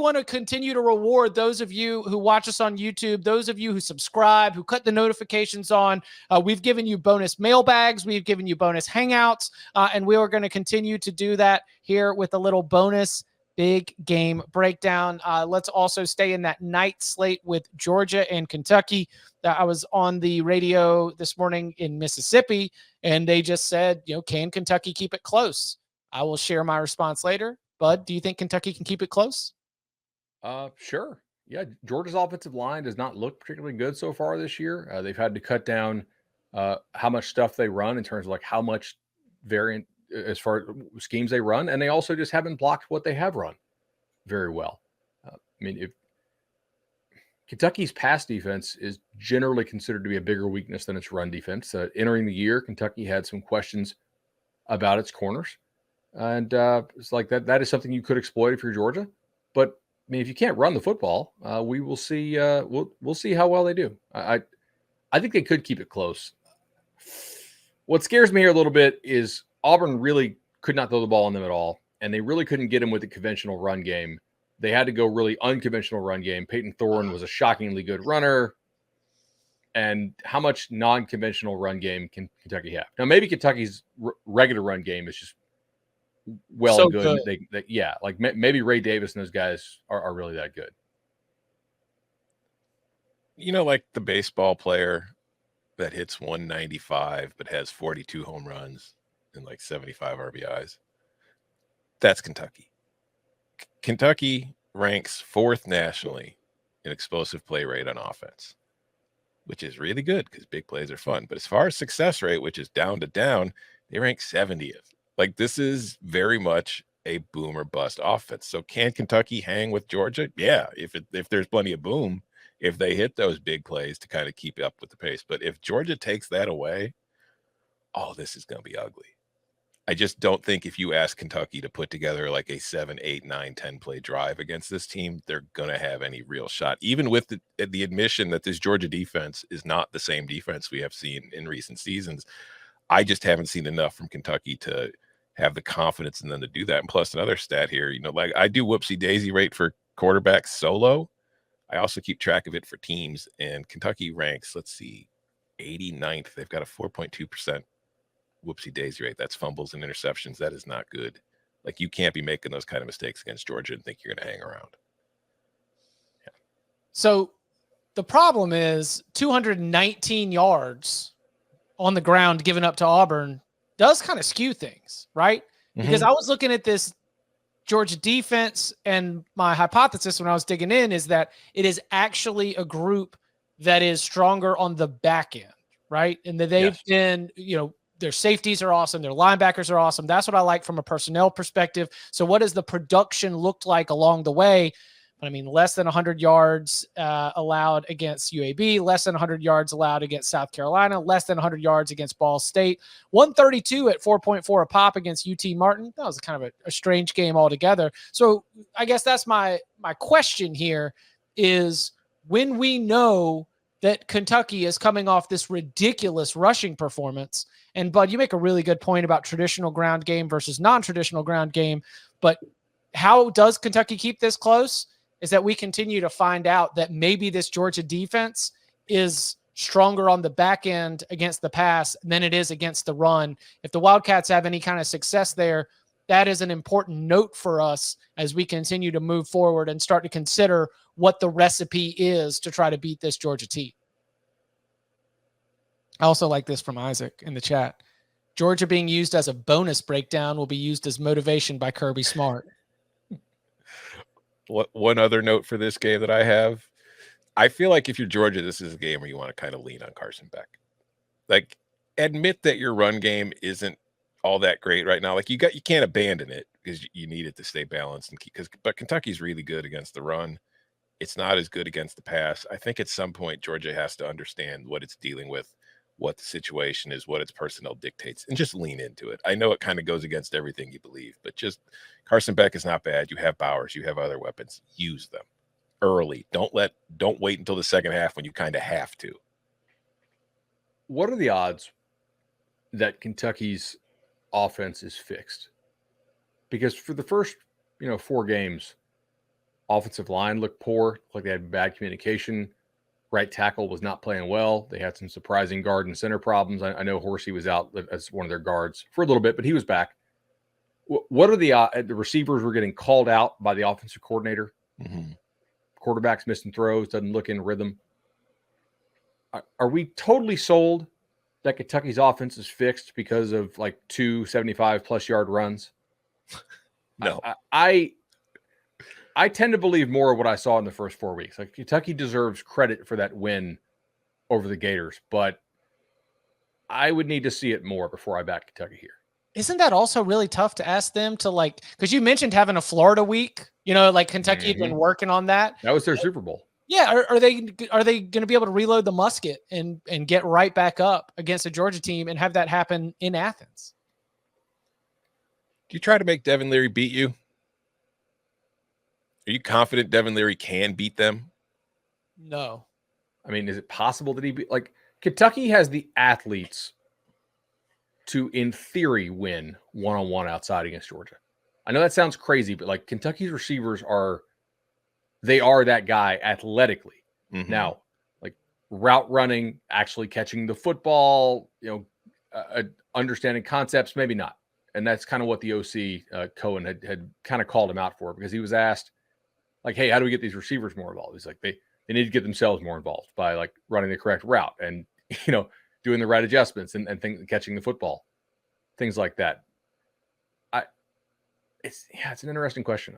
want to continue to reward those of you who watch us on YouTube, those of you who subscribe, who cut the notifications on. We've given you bonus mailbags. We've given you bonus hangouts. And we are going to continue to do that here with a little bonus big game breakdown. Let's also stay in that night slate with Georgia and Kentucky. I was on the radio this morning in Mississippi, and they just said, can Kentucky keep it close? I will share my response later. Bud, do you think Kentucky can keep it close? Sure. Yeah, Georgia's offensive line does not look particularly good so far this year. They've had to cut down how much stuff they run in terms of like how much variant as far as schemes they run, and they also just haven't blocked what they have run very well. If Kentucky's pass defense is generally considered to be a bigger weakness than its run defense. Entering the year, Kentucky had some questions about its corners, and it's like that is something you could exploit if you're Georgia. But if you can't run the football, we will see. We'll see how well they do. I think they could keep it close. What scares me here a little bit is Auburn really could not throw the ball on them at all, and they really couldn't get them with the conventional run game. They had to go really unconventional run game. Peyton Thorne was a shockingly good runner. And how much non-conventional run game can Kentucky have? Now, maybe Kentucky's regular run game is just well good. Maybe Ray Davis and those guys are really that good. Like the baseball player that hits 195 but has 42 home runs and like 75 RBIs. That's Kentucky. Kentucky ranks 4th nationally in explosive play rate on offense, which is really good because big plays are fun. But as far as success rate, which is down to down, they rank 70th. Like, this is very much a boom or bust offense. So can Kentucky hang with Georgia? Yeah, if there's plenty of boom, if they hit those big plays to kind of keep up with the pace. But if Georgia takes that away, this is going to be ugly. I just don't think if you ask Kentucky to put together like a 7, 8, 9, 10 play drive against this team, they're going to have any real shot, even with the admission that this Georgia defense is not the same defense we have seen in recent seasons. I just haven't seen enough from Kentucky to have the confidence in them to do that. And plus another stat here, like I do whoopsie daisy rate for quarterbacks solo. I also keep track of it for teams, and Kentucky ranks, 89th. They've got a 4.2% whoopsie daisy rate. That's fumbles and interceptions. That is not good. Like, you can't be making those kind of mistakes against Georgia and think you're going to hang around. Yeah. So the problem is 219 yards on the ground given up to Auburn does kind of skew things, right? Because I was looking at this Georgia defense, and my hypothesis when I was digging in is that it is actually a group that is stronger on the back end, right? And that they've been, their safeties are awesome. Their linebackers are awesome. That's what I like from a personnel perspective. So what has the production looked like along the way? Less than 100 yards allowed against UAB, less than 100 yards allowed against South Carolina, less than 100 yards against Ball State, 132 at 4.4 a pop against UT Martin. That was kind of a strange game altogether. So I guess that's my question here is, when we know that Kentucky is coming off this ridiculous rushing performance, and Bud, you make a really good point about traditional ground game versus non-traditional ground game, but how does Kentucky keep this close? Is that we continue to find out that maybe this Georgia defense is stronger on the back end against the pass than it is against the run. If the Wildcats have any kind of success there, that is an important note for us as we continue to move forward and start to consider what the recipe is to try to beat this Georgia team. I also like this from Isaac in the chat. Georgia being used as a bonus breakdown will be used as motivation by Kirby Smart. One other note for this game that I have, I feel like if you're Georgia, this is a game where you want to kind of lean on Carson Beck. Like, admit that your run game isn't all that great right now. Like, you can't abandon it because you need it to stay balanced, but Kentucky's really good against the run. It's not as good against the pass. I think at some point Georgia has to understand what it's dealing with, what the situation is, what its personnel dictates, and just lean into it. I know it kind of goes against everything you believe, but just Carson Beck is not bad. You have Bowers, you have other weapons. Use them early. Don't wait until the second half when you kind of have to. What are the odds that Kentucky's offense is fixed? Because for the first, 4 games, Offensive line looked poor, like they had bad communication. Right tackle was not playing well. They had some surprising guard and center problems. I know Horsey was out as one of their guards for a little bit, but he was back. What are the receivers were getting called out by the offensive coordinator? Mm-hmm. Quarterbacks missing throws, doesn't look in rhythm. Are we totally sold that Kentucky's offense is fixed because of like 2 75+ yard runs? No. I tend to believe more of what I saw in the first 4 weeks. Like Kentucky deserves credit for that win over the Gators, but I would need to see it more before I back Kentucky here. Isn't that also really tough to ask them to like, because you mentioned having a Florida week, like Kentucky had been working on that. That was their Super Bowl. Yeah. Are they going to be able to reload the musket and get right back up against a Georgia team and have that happen in Athens? Do you try to make Devin Leary beat you? Are you confident Devin Leary can beat them? No. I mean, is it possible that Kentucky has the athletes to, in theory, win one-on-one outside against Georgia? I know that sounds crazy, but like Kentucky's receivers are that guy athletically. Mm-hmm. Now, like route running, actually catching the football, understanding concepts, maybe not. And that's kind of what the OC Cohen had kind of called him out for, because he was asked, like, hey, how do we get these receivers more involved? He's like, they need to get themselves more involved by like running the correct route and, doing the right adjustments and catching the football, things like that. It's an interesting question.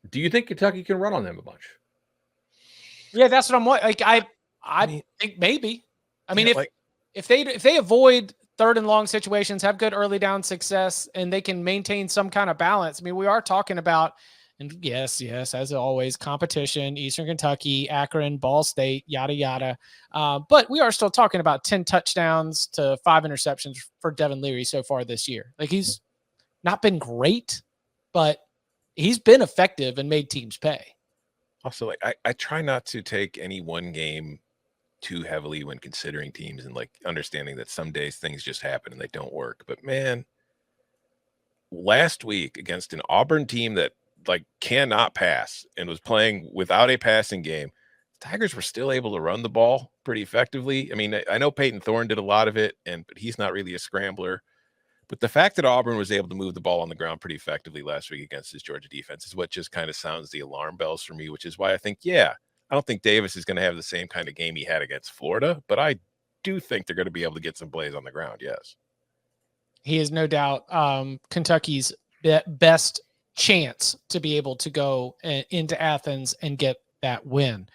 Do you think Kentucky can run on them a bunch? Yeah, that's what I'm like. I think maybe. I mean, if they avoid third and long situations, have good early down success, and they can maintain some kind of balance. I mean, we are talking about, and yes, as always, competition, Eastern Kentucky, Akron, Ball State, yada, yada. But we are still talking about 10 touchdowns to 5 interceptions for Devin Leary so far this year. Like, he's not been great, but he's been effective and made teams pay. Also, like, I try not to take any one game too heavily when considering teams and like understanding that some days things just happen and they don't work. But man, last week against an Auburn team that like cannot pass and was playing without a passing game, Tigers were still able to run the ball pretty effectively. I mean, I know Peyton Thorne did a lot of it, but he's not really a scrambler. But the fact that Auburn was able to move the ball on the ground pretty effectively last week against this Georgia defense is what just kind of sounds the alarm bells for me, which is why I think, I don't think Davis is going to have the same kind of game he had against Florida, but I do think they're going to be able to get some plays on the ground, yes. He is no doubt Kentucky's best chance to be able to go into Athens and get that win.